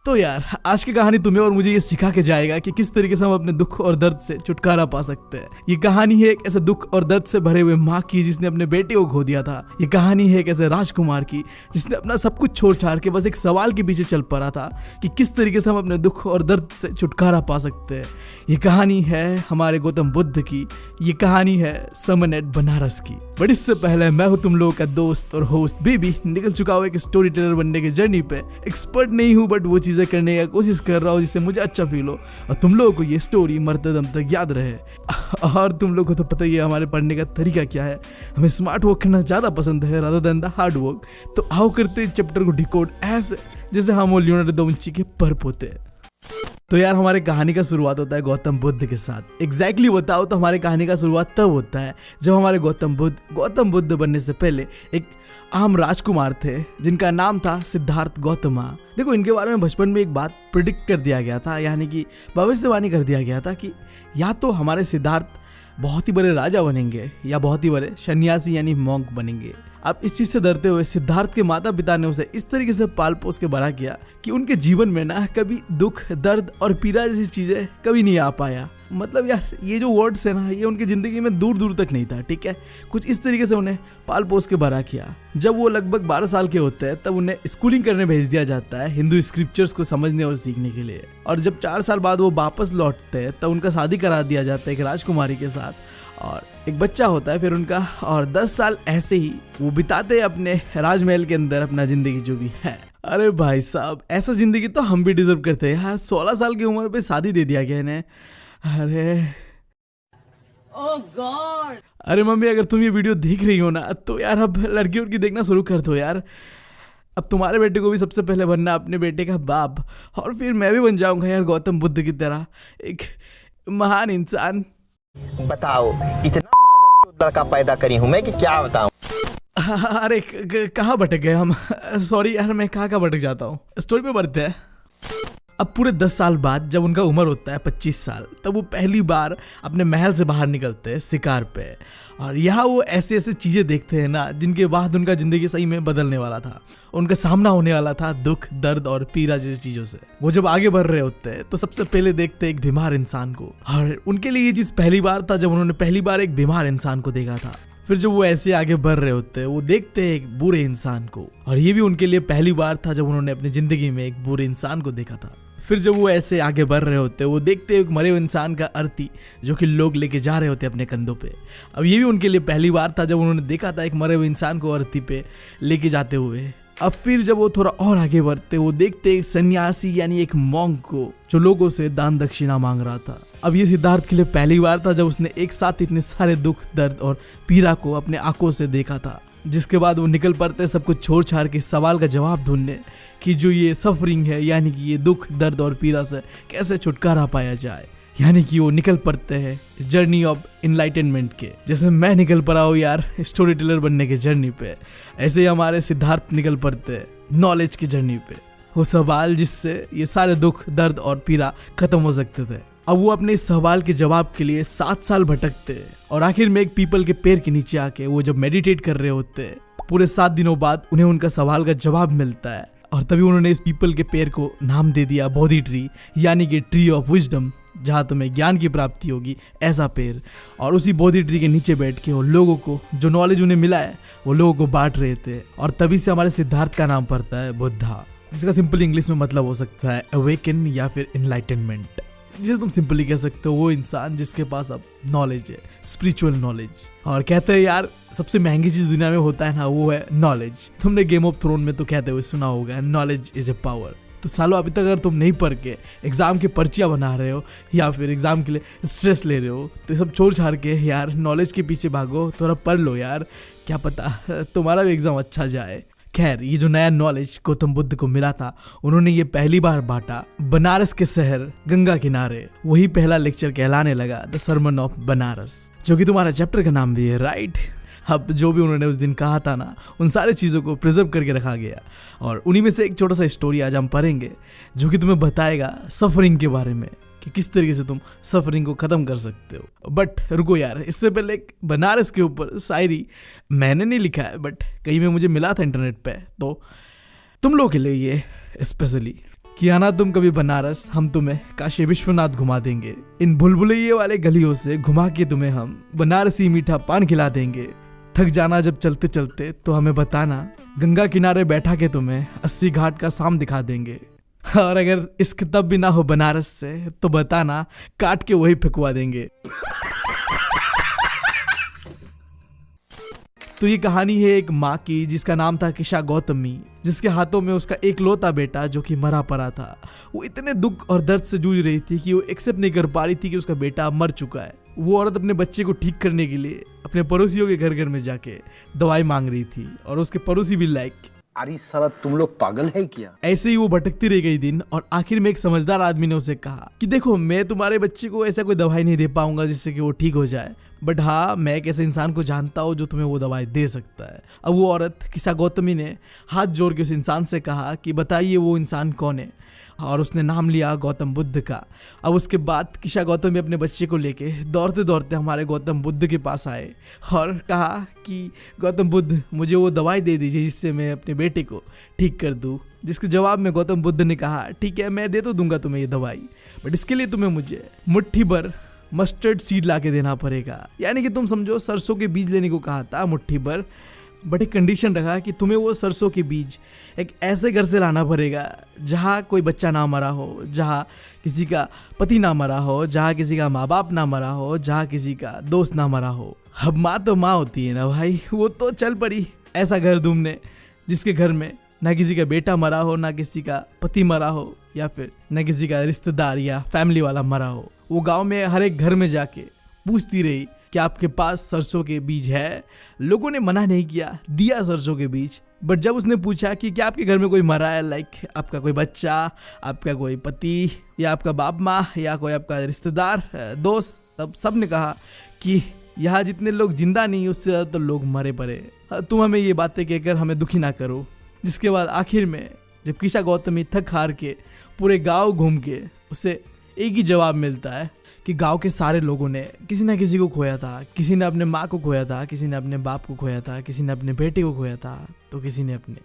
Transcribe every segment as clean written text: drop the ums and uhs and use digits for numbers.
तो यार आज की कहानी तुम्हें और मुझे ये सिखा के जाएगा कि किस तरीके से हम अपने दुख और दर्द से छुटकारा पा सकते हैं। ये कहानी है एक ऐसे दुख और दर्द से भरे हुए माँ की जिसने अपने बेटे को खो दिया था। ये कहानी है एक ऐसे राजकुमार की जिसने अपना सब कुछ छोड़ छाड़ के बस एक सवाल के पीछे चल पड़ा था कि किस तरीके से हम अपने दुख और दर्द से छुटकारा पा सकते हैं। ये कहानी है हमारे गौतम बुद्ध की। ये कहानी है समन एट बनारस की। बट इससे पहले मैं हूँ तुम लोगों का दोस्त और होस्ट बेबी, निकल चुका हूँ एक स्टोरी टेलर बनने की जर्नी पे। एक्सपर्ट नहीं हूँ बट वो चीजें करने की कोशिश कर रहा हूँ जिससे मुझे अच्छा फील हो और तुम लोगों को ये स्टोरी मरते दम तक याद रहे। और तुम लोगों को तो पता ही है हमारे पढ़ने का तरीका क्या है। हमें स्मार्ट वर्क करना ज्यादा पसंद है rather than the hard work. तो आओ करते चैप्टर को डिकोड ऐसे जैसे हम लियोनार्डो दा विंची के पर्प होते हैं। तो यार हमारे कहानी का शुरुआत होता है गौतम बुद्ध के साथ। एग्जैक्टली बताओ तो हमारे कहानी का शुरुआत तब होता है जब हमारे गौतम बुद्ध बनने से पहले एक आम राजकुमार थे जिनका नाम था सिद्धार्थ गौतमा। देखो इनके बारे में बचपन में एक बात प्रिडिक्ट कर दिया गया था, यानी कि भविष्यवाणी कर दिया गया था कि या तो हमारे सिद्धार्थ बहुत ही बड़े राजा बनेंगे या बहुत ही बड़े सन्यासी यानी मॉन्क बनेंगे। अब इस चीज से डरते हुए सिद्धार्थ के माता पिता ने उसे इस तरीके से पाल पोस के बड़ा किया कि उनके जीवन में ना कभी दुख, दर्द और पीड़ा जैसी चीजें कभी नहीं आ पाया। मतलब यार ये जो वर्ड्स है ना ये उनकी जिंदगी में दूर दूर तक नहीं था, ठीक है। कुछ इस तरीके से उन्हें पाल पोस के बड़ा किया। जब वो लगभग 12 साल के होते हैं तब उन्हें स्कूलिंग करने भेज दिया जाता है हिंदू स्क्रिप्चर्स को समझने और सीखने के लिए। और जब 4 साल बाद वो वापस लौटते हैं तब उनका शादी करा दिया जाता है एक राजकुमारी के साथ और एक बच्चा होता है फिर उनका। और 10 साल ऐसे ही वो बिताते अपने राजमहल के अंदर अपना जिंदगी जो भी है। अरे भाई साहब ऐसा जिंदगी तो हम भी डिजर्व करते हैं यार। 16 साल की उम्र पे शादी दे दिया गया इन्हें। अरे मम्मी अगर तुम ये वीडियो देख रही हो ना तो यार अब लड़की उड़की देखना शुरू कर दो यार। अब तुम्हारे बेटे को भी सबसे पहले बनना अपने बेटे का बाप और फिर मैं भी बन जाऊंगा यार गौतम बुद्ध की तरह एक महान इंसान। बताओ इतना लड़का पैदा करी हूं मैं कि क्या बताऊं। अरे कहाँ भटक गए हम। सॉरी यार मैं कहाँ भटक जाता हूँ। स्टोरी पे बढ़ते हैं। अब पूरे 10 साल बाद जब उनका उम्र होता है 25 साल तब वो पहली बार अपने महल से बाहर निकलते हैं शिकार पे। और यहाँ वो ऐसे ऐसे चीजें देखते हैं ना जिनके बाद उनका जिंदगी सही में बदलने वाला था। उनका सामना होने वाला था दुख, दर्द और पीड़ा जैसी चीजों से। वो जब आगे बढ़ रहे होते हैं तो सबसे पहले देखते एक बीमार इंसान को। और उनके लिए ये चीज पहली बार था जब उन्होंने पहली बार एक बीमार इंसान को देखा था। फिर जब वो ऐसे आगे बढ़ रहे होते हैं वो देखते हैं एक बुरे इंसान को। और ये भी उनके लिए पहली बार था जब उन्होंने अपनी जिंदगी में एक बुरे इंसान को देखा था। फिर जब वो ऐसे आगे बढ़ रहे होते वो देखते एक मरे हुए इंसान का अर्थी जो कि लोग लेके जा रहे होते अपने कंधों पे। अब ये भी उनके लिए पहली बार था जब उन्होंने देखा था एक मरे हुए इंसान को अर्थी पे लेके जाते हुए। अब फिर जब वो थोड़ा और आगे बढ़ते वो देखते एक सन्यासी यानी एक मॉन्क को जो लोगों से दान दक्षिणा मांग रहा था। अब ये सिद्धार्थ के लिए पहली बार था जब उसने एक साथ इतने सारे दुख, दर्द और पीड़ा को अपने आंखों से देखा था। जिसके बाद वो निकल पड़ते सब कुछ छोड़ छाड़ के सवाल का जवाब ढूंढने कि जो ये सफरिंग है यानी कि ये दुख, दर्द और पीड़ा से कैसे छुटकारा पाया जाए। यानी कि वो निकल पड़ते हैं जर्नी ऑफ इनलाइटनमेंट के, जैसे मैं निकल पड़ा हूँ यार स्टोरी टेलर बनने की जर्नी पे। ऐसे ही हमारे सिद्धार्थ निकल पड़ते हैं नॉलेज की जर्नी पे। वो सवाल जिससे ये सारे दुख, दर्द और पीड़ा खत्म हो सकते थे। अब वो अपने इस सवाल के जवाब के लिए 7 साल भटकते और आखिर में एक पीपल के पेड़ के नीचे आके वो जब मेडिटेट कर रहे होते पूरे 7 दिनों बाद उन्हें उनका सवाल का जवाब मिलता है। और तभी उन्होंने इस पीपल के पेड़ को नाम दे दिया बोधि ट्री, यानी कि ट्री ऑफ विजडम, जहाँ तुम्हें ज्ञान की प्राप्ति होगी ऐसा पेड़। और उसी बोधि ट्री के नीचे बैठ के वो लोगों को जो नॉलेज उन्हें मिला है वो लोगों को बांट रहे थे। और तभी से हमारे सिद्धार्थ का नाम पड़ता है बुद्धा, जिसका सिंपल इंग्लिश में मतलब हो सकता है अवेकन या फिर इनलाइटनमेंट, जिसे तुम सिंपली कह सकते हो वो इंसान जिसके पास अब नॉलेज है, स्पिरिचुअल नॉलेज। और कहते हैं यार सबसे महंगी चीज दुनिया में होता है ना वो है नॉलेज। तुमने गेम ऑफ थ्रोन में तो कहते हुए सुना होगा नॉलेज इज ए पावर। तो सालों अभी तक अगर तुम नहीं पढ़ के एग्जाम की पर्चियां बना रहे हो या फिर एग्जाम के लिए स्ट्रेस ले रहे हो तो सब छोड़ छाड़ के यार नॉलेज के पीछे भागो, थोड़ा पढ़ लो यार, क्या पता तुम्हारा भी एग्जाम अच्छा जाए। खैर ये जो नया नॉलेज गौतम बुद्ध को मिला था उन्होंने ये पहली बार बांटा बनारस के शहर गंगा किनारे। वही पहला लेक्चर कहलाने लगा द सरमन ऑफ बनारस, जो कि तुम्हारा चैप्टर का नाम भी है, राइट। अब जो भी उन्होंने उस दिन कहा था ना उन सारी चीज़ों को प्रिजर्व करके रखा गया और उन्हीं में से एक छोटा सा स्टोरी आज हम पढ़ेंगे जो कि तुम्हें बताएगा सफरिंग के बारे में कि किस तरीके से तुम सफरिंग को खत्म कर सकते हो। बट रुको यार, इससे पहले एक बनारस के ऊपर शायरी मैंने नहीं लिखा है बट कहीं में मुझे मिला था इंटरनेट पे, तो तुम लोगों के लिए ये स्पेशली कि आना तुम कभी बनारस, हम तुम्हें काशी विश्वनाथ घुमा देंगे। इन भूलभुलैये वाले गलियों से घुमा के तुम्हें हम बनारसी मीठा पान खिला देंगे। थक जाना जब चलते चलते तो हमें बताना, गंगा किनारे बैठा के तुम्हें 80 घाट का शाम दिखा देंगे। और अगर इश्क तब भी ना हो बनारस से तो बताना, काट के वही फेंकवा देंगे। तो ये कहानी है एक माँ की जिसका नाम था किशा गौतमी, जिसके हाथों में उसका एकलौता बेटा जो कि मरा पड़ा था। वो इतने दुख और दर्द से जूझ रही थी कि वो एक्सेप्ट नहीं कर पा रही थी कि उसका बेटा मर चुका है। वो औरत अपने बच्चे को ठीक करने के लिए अपने पड़ोसियों के घर घर में जाके दवाई मांग रही थी और उसके पड़ोसी भी लाइक, अरे साला तुम लोग पागल है क्या? ऐसे ही वो भटकती रह गई दिन। और आखिर में एक समझदार आदमी ने उसे कहा कि देखो, मैं तुम्हारे बच्चे को ऐसा कोई दवाई नहीं दे पाऊंगा जिससे कि वो ठीक हो जाए, बट हाँ, मैं एक ऐसे इंसान को जानता हूँ जो तुम्हें वो दवाई दे सकता है। अब वो औरत किसा गौतमी ने हाथ जोड़ के उस इंसान से कहा कि बताइए वो इंसान कौन है, और उसने नाम लिया गौतम बुद्ध का। अब उसके बाद किशा गौतमी अपने बच्चे को लेके दौड़ते दौड़ते हमारे गौतम बुद्ध के पास आए और कहा कि गौतम बुद्ध, मुझे वो दवाई दे दीजिए जिससे मैं अपने बेटे को ठीक कर दूँ। जिसके जवाब में गौतम बुद्ध ने कहा, ठीक है, मैं दे तो दूंगा तुम्हें ये दवाई, बट इसके लिए तुम्हें मुझे मुट्ठी भर मस्टर्ड सीड ला के देना पड़ेगा। यानी कि तुम समझो सरसों के बीज लेने को कहा था मुट्ठी भर, बट एक कंडीशन रखा कि तुम्हें वो सरसों के बीज एक ऐसे घर से लाना पड़ेगा जहाँ कोई बच्चा ना मरा हो, जहाँ किसी का पति ना मरा हो, जहाँ किसी का माँ बाप ना मरा हो, जहाँ किसी का दोस्त ना मरा हो। अब माँ तो माँ होती है ना भाई, वो तो चल पड़ी ऐसा घर ढूंढने जिसके घर में ना किसी का बेटा मरा हो, ना किसी का पति मरा हो, या फिर ना किसी का रिश्तेदार या फैमिली वाला मरा हो। वो गाँव में हर एक घर में जाके पूछती रही कि आपके पास सरसों के बीज है। लोगों ने मना नहीं किया, दिया सरसों के बीज। बट जब उसने पूछा कि क्या आपके घर में कोई मरा है, लाइक आपका कोई बच्चा, आपका कोई पति, या आपका बाप माँ, या कोई आपका रिश्तेदार दोस्त, तब सब ने कहा कि यहाँ जितने लोग जिंदा नहीं उससे ज़्यादा तो लोग मरे पड़े। तुम हमें ये बातें कहकर हमें दुखी ना करो। जिसके बाद आखिर में जब किशा गौतमी थक हार के पूरे गाँव घूम के उसे एक ही जवाब मिलता है कि गांव के सारे लोगों ने किसी ना किसी को खोया था। किसी ने अपने माँ को खोया था, किसी ने अपने बाप को खोया था, किसी ने अपने बेटे को खोया था, तो किसी ने अपने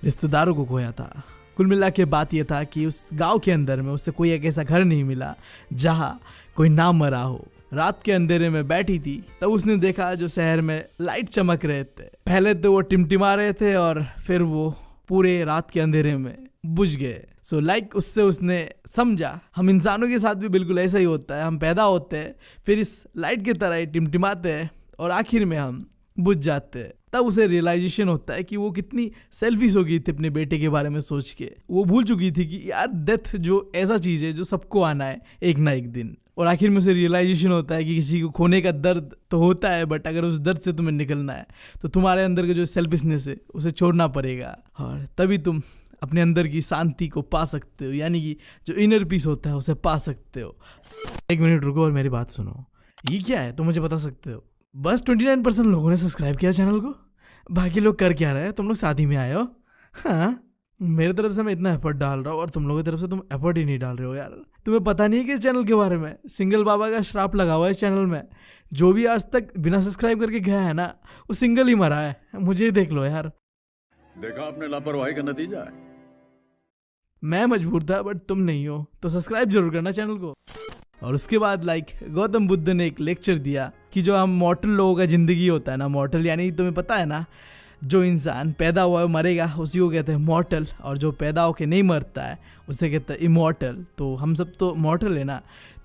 रिश्तेदारों को खोया था। कुल मिला के बात यह था कि उस गांव के अंदर में उससे कोई एक ऐसा घर नहीं मिला जहाँ कोई ना मरा हो। रात के अंधेरे में बैठी थी, तब उसने देखा जो शहर में लाइट चमक रहे थे। पहले तो वो टिमटिमा रहे थे और फिर वो पूरे रात के अंधेरे में बुझ गए। सो लाइक उससे उसने समझा हम इंसानों के साथ भी बिल्कुल ऐसा ही होता है। हम पैदा होते हैं, फिर इस लाइट की तरह ही टिमटिमाते हैं और आखिर में हम बुझ जाते हैं। तब उसे रियलाइजेशन होता है कि वो कितनी सेल्फिश हो गई थी अपने बेटे के बारे में सोच के। वो भूल चुकी थी कि यार डेथ जो ऐसा चीज़ है जो सबको आना है एक ना एक दिन। और आखिर में उसे रियलाइजेशन होता है कि किसी को खोने का दर्द तो होता है, बट अगर उस दर्द से तुम्हें निकलना है तो तुम्हारे अंदर का जो सेल्फिशनेस है उसे छोड़ना पड़ेगा, और तभी तुम अपने अंदर की शांति को पा सकते हो, यानी कि जो इनर पीस होता है उसे पा सकते हो। एक मिनट रुको और मेरी बात सुनो। ये क्या है, तुम मुझे बता सकते हो? बस 29% लोगों ने सब्सक्राइब किया चैनल को। बाकी लोग कर क्या रहे हैं? तुम लोग शादी में आए हो? हाँ, मेरे तरफ से मैं इतना एफर्ट डाल रहा हूँ और तुम लोगों की तरफ से तुम एफर्ट ही नहीं डाल रहे हो यार। तुम्हें पता नहीं है कि इस चैनल के बारे में सिंगल बाबा का श्राप लगा हुआ है इस चैनल में। जो भी आज तक बिना सब्सक्राइब करके गया है ना, वो सिंगल ही मरा है। मुझे ही देख लो यार। देखा आपने लापरवाही का नतीजा है। मैं मजबूर था बट तुम नहीं हो, तो सब्सक्राइब जरूर करना चैनल को। और उसके बाद गौतम बुद्ध ने एक लेक्चर दिया कि जो हम मॉर्टल लोगों का ज़िंदगी होता है ना, मॉर्टल यानी तुम्हें पता है ना, जो इंसान पैदा हुआ है मरेगा उसी को कहते हैं मॉर्टल, और जो पैदा होके नहीं मरता है उसे कहते हैं इमॉर्टल। तो हम सब तो मॉर्टल है ना,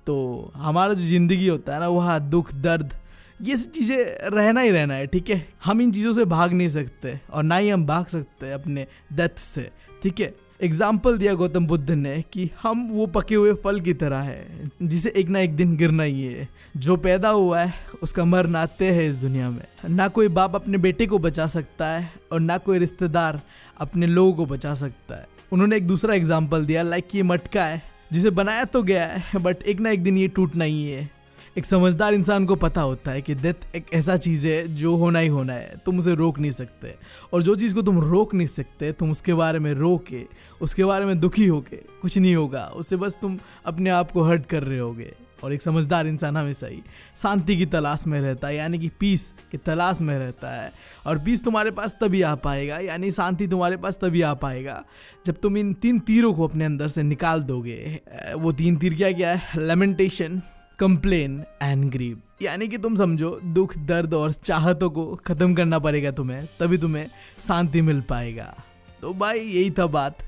तो हमारा जो ज़िंदगी होता है ना, वहाँ दुख दर्द ये सब चीज़ें रहना ही रहना है, ठीक है। हम इन चीज़ों से भाग नहीं सकते और ना ही हम भाग सकते अपने डेथ से, ठीक है। एग्जाम्पल दिया गौतम बुद्ध ने कि हम वो पके हुए फल की तरह है जिसे एक ना एक दिन गिरना ही है। जो पैदा हुआ है उसका मरना तय है इस दुनिया में। ना कोई बाप अपने बेटे को बचा सकता है और ना कोई रिश्तेदार अपने लोगों को बचा सकता है। उन्होंने एक दूसरा एग्जाम्पल दिया, लाइक ये मटका है जिसे बनाया तो गया है बट एक ना एक दिन ये टूटना ही है। एक समझदार इंसान को पता होता है कि डेथ एक ऐसा चीज़ है जो होना ही होना है, तुम उसे रोक नहीं सकते। और जो चीज़ को तुम रोक नहीं सकते, तुम उसके बारे में रो के, उसके बारे में दुखी होके कुछ नहीं होगा, उससे बस तुम अपने आप को हर्ट कर रहे होगे। और एक समझदार इंसान हमेशा ही शांति की तलाश में रहता है, यानी कि पीस की तलाश में रहता है। और पीस तुम्हारे पास तभी आ पाएगा, यानी शांति तुम्हारे पास तभी आ पाएगा जब तुम इन 3 तीरों को अपने अंदर से निकाल दोगे। वो 3 तीर क्या क्या है? Lamentation, complain and grieve. यानी कि तुम समझो दुख, दर्द और चाहतों को खत्म करना पड़ेगा तुम्हें, तभी तुम्हें शांति मिल पाएगा। तो भाई यही था बात,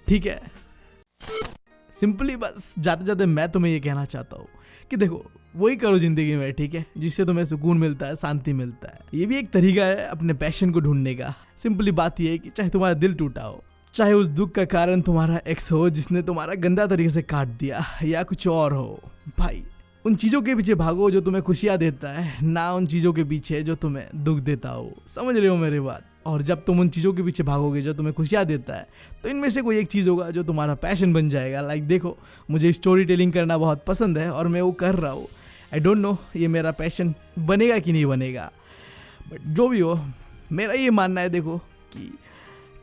ठीक है। सिंपली बस जाते जाते मैं तुम्हें ये कहना चाहता हूँ कि देखो वही करो जिंदगी में, ठीक है, जिससे तुम्हें सुकून मिलता है, शांति मिलता है। ये भी एक तरीका है अपने पैशन को ढूंढने का। सिंपली बात ये है कि चाहे तुम्हारा दिल टूटा हो, चाहे उस दुख का कारण तुम्हारा एक्स हो जिसने तुम्हारा गंदा तरीके से काट दिया, या कुछ और हो, भाई उन चीज़ों के पीछे भागो जो तुम्हें खुशियाँ देता है, ना उन चीज़ों के पीछे जो तुम्हें दुख देता हो। समझ रहे हो मेरी बात? और जब तुम उन चीज़ों के पीछे भागोगे जो तुम्हें खुशियाँ देता है, तो इनमें से कोई एक चीज़ होगा जो तुम्हारा पैशन बन जाएगा। लाइक देखो, मुझे स्टोरी टेलिंग करना बहुत पसंद है और मैं वो कर रहा हूँ। आई डोंट नो ये मेरा पैशन बनेगा कि नहीं बनेगा, बट जो भी हो, मेरा ये मानना है देखो कि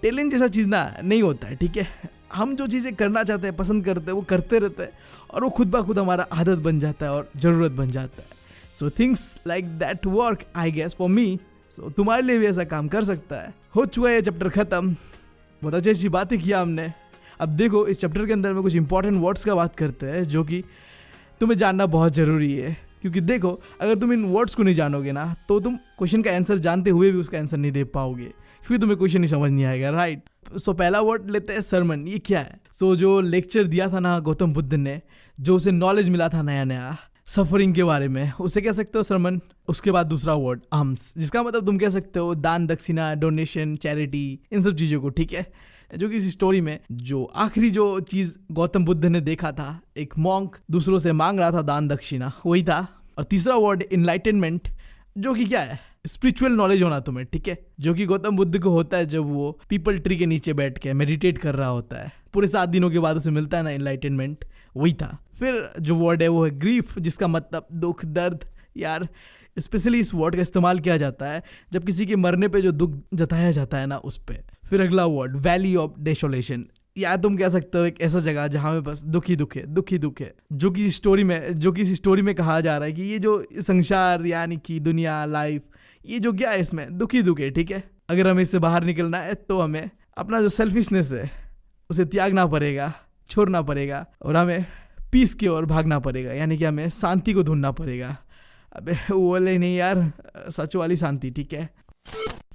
टैलेंट जैसा चीज़ ना नहीं होता है, ठीक है। हम जो चीज़ें करना चाहते हैं, पसंद करते हैं, वो करते रहते हैं और वो खुद ब खुद हमारा आदत बन जाता है और ज़रूरत बन जाता है। So things like that work I guess for me. So तुम्हारे लिए भी ऐसा काम कर सकता है। हो चुका है ये चैप्टर ख़त्म, बहुत अच्छी अच्छी बातें किया हमने। अब देखो इस चैप्टर के अंदर में कुछ इंपॉर्टेंट वर्ड्स का बात करते हैं जो कि तुम्हें जानना बहुत ज़रूरी है। क्योंकि देखो अगर तुम इन वर्ड्स को नहीं जानोगे ना, तो तुम क्वेश्चन का आंसर जानते हुए भी उसका आंसर नहीं दे पाओगे, फिर तुम्हें क्वेश्चन नहीं समझ नहीं आएगा, राइट। सो पहला वर्ड लेते हैं सरमन। ये क्या है? सो जो लेक्चर दिया था ना गौतम बुद्ध ने, जो उसे नॉलेज मिला था नया नया सफरिंग के बारे में, उसे कह सकते हो सरमन। उसके बाद दूसरा वर्ड आर्म्स, जिसका मतलब तुम कह सकते हो दान दक्षिणा, डोनेशन, चैरिटी, इन सब चीज़ों को, ठीक है। जो कि इस स्टोरी में जो आखिरी जो चीज़ गौतम बुद्ध ने देखा था, एक मॉन्क दूसरों से मांग रहा था दान दक्षिणा, वही था। और तीसरा वर्ड इनलाइटनमेंट, जो कि क्या है? स्पिरिचुअल नॉलेज होना तुम्हें, ठीक है, जो कि गौतम बुद्ध को होता है जब वो पीपल ट्री के नीचे बैठ के मेडिटेट कर रहा होता है। पूरे 7 दिनों के बाद उसे मिलता है ना इनलाइटनमेंट, वही था। फिर जो वर्ड है वो है ग्रीफ, जिसका मतलब दुख, दर्द। यार स्पेशली इस वर्ड का इस्तेमाल किया जाता है जब किसी के मरने पे जो दुख जताया जाता है ना, उस पे। फिर अगला वर्ड वैली ऑफ डेसोलेशन, या तुम कह सकते हो एक ऐसा जगह जहाँ में बस दुख ही दुख है, दुख ही दुख है। जो कि इस स्टोरी में कहा जा रहा है कि ये जो संसार यानी कि दुनिया, लाइफ, ये जो क्या है इसमें दुख ही दुख है, ठीक है। अगर हमें इससे बाहर निकलना है तो हमें अपना जो सेल्फिशनेस है उसे त्यागना पड़ेगा, छोड़ना पड़ेगा और हमें पीस की ओर भागना पड़ेगा, यानी कि हमें शांति को ढूंढना पड़ेगा। अबे वो वाले नहीं यार, सच वाली शांति, ठीक है।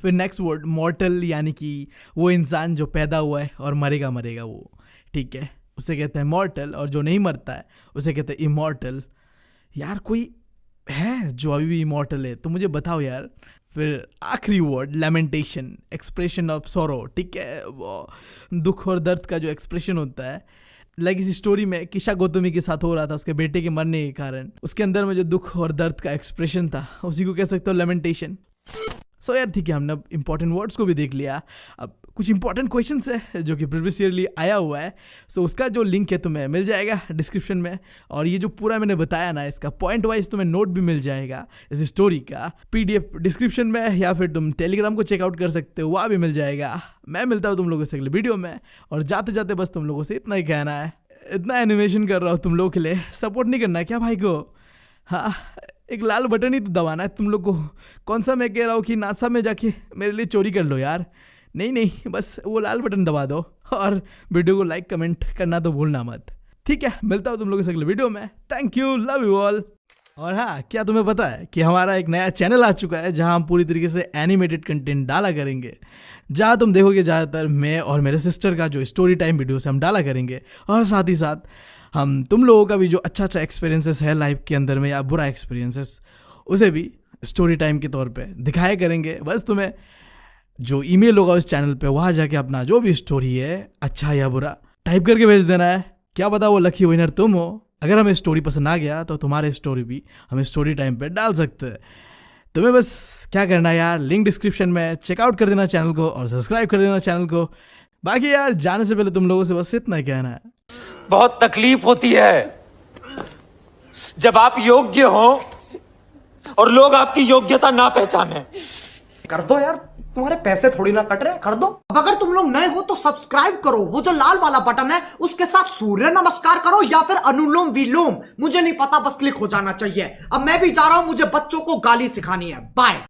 फिर नेक्स्ट वर्ड मॉर्टल, यानी कि वो इंसान जो पैदा हुआ है और मरेगा वो, ठीक है, उसे कहते हैं मॉर्टल। और जो नहीं मरता है उसे कहते हैं इमॉर्टल। यार कोई है जो अभी भी इमॉर्टल है तो मुझे बताओ यार। फिर आखिरी word lamentation, expression of sorrow, ठीक है, वो दुख और दर्द का जो एक्सप्रेशन होता है। लाइक इस स्टोरी में किशा गौतमी के साथ हो रहा था उसके बेटे के मरने के कारण, उसके अंदर में जो दुख और दर्द का एक्सप्रेशन था उसी को कह सकते हो लेमेंटेशन। सो यार ठीक है, हमने अब इंपॉर्टेंट वर्ड्स को भी देख लिया। अब कुछ इंपॉर्टेंट क्वेश्चंस है जो कि प्रीवियस ईयरली आया हुआ है। सो उसका जो लिंक है तुम्हें मिल जाएगा डिस्क्रिप्शन में। और ये जो पूरा मैंने बताया ना, इसका पॉइंट वाइज तुम्हें नोट भी मिल जाएगा इस स्टोरी का PDF डिस्क्रिप्शन में, या फिर तुम टेलीग्राम को चेकआउट कर सकते हो, वहाँ भी मिल जाएगा। मैं मिलता हूँ तुम लोगों से अगले वीडियो में। और जाते जाते बस तुम लोगों से इतना ही कहना है, इतना एनिमेशन कर रहा हूँ तुम लोगों के लिए, सपोर्ट नहीं करना है क्या भाई को? हाँ, एक लाल बटन ही तो दबाना है तुम लोग को। कौन सा मैं कह रहा हूँ कि नासा में जाके मेरे लिए चोरी कर लो यार, नहीं, बस वो लाल बटन दबा दो और वीडियो को लाइक कमेंट करना तो भूलना मत, ठीक है। मिलता हूँ तुम लोगों से अगले वीडियो में। Thank you, love you all. और हाँ, क्या तुम्हें पता है कि हमारा एक नया चैनल आ चुका है जहाँ हम पूरी तरीके से एनिमेटेड कंटेंट डाला करेंगे, जहाँ तुम देखोगे ज़्यादातर मैं और मेरे सिस्टर का जो स्टोरी टाइम वीडियोस हम डाला करेंगे। और साथ ही साथ हम तुम लोगों का भी जो अच्छा एक्सपीरियंसेस है लाइफ के अंदर में या बुरा एक्सपीरियंसेस, उसे भी स्टोरी टाइम के तौर पे दिखाया करेंगे। बस तुम्हें जो ईमेल होगा उस चैनल पे, वहाँ जाके अपना जो भी स्टोरी है अच्छा या बुरा टाइप करके भेज देना है। क्या पता वो लकी विनर तुम हो। अगर हमें स्टोरी पसंद आ गया तो तुम्हारे स्टोरी भी हमें स्टोरी टाइम पे डाल सकते हैं। तुम्हें बस क्या करना है यार, लिंक डिस्क्रिप्शन में, चेकआउट कर देना चैनल को और सब्सक्राइब कर देना चैनल को। बाकी यार जाने से पहले तुम लोगों से बस इतना ही कहना है, बहुत तकलीफ होती है जब आप योग्य हो और लोग आपकी योग्यता ना पहचाने। कर दो यार, तुम्हारे पैसे थोड़ी ना कट रहे, कर दो। अब अगर तुम लोग नए हो तो सब्सक्राइब करो, वो जो लाल वाला बटन है उसके साथ सूर्य नमस्कार करो या फिर अनुलोम विलोम, मुझे नहीं पता, बस क्लिक हो जाना चाहिए। अब मैं भी जा रहा हूं, मुझे बच्चों को गाली सिखानी है। बाय।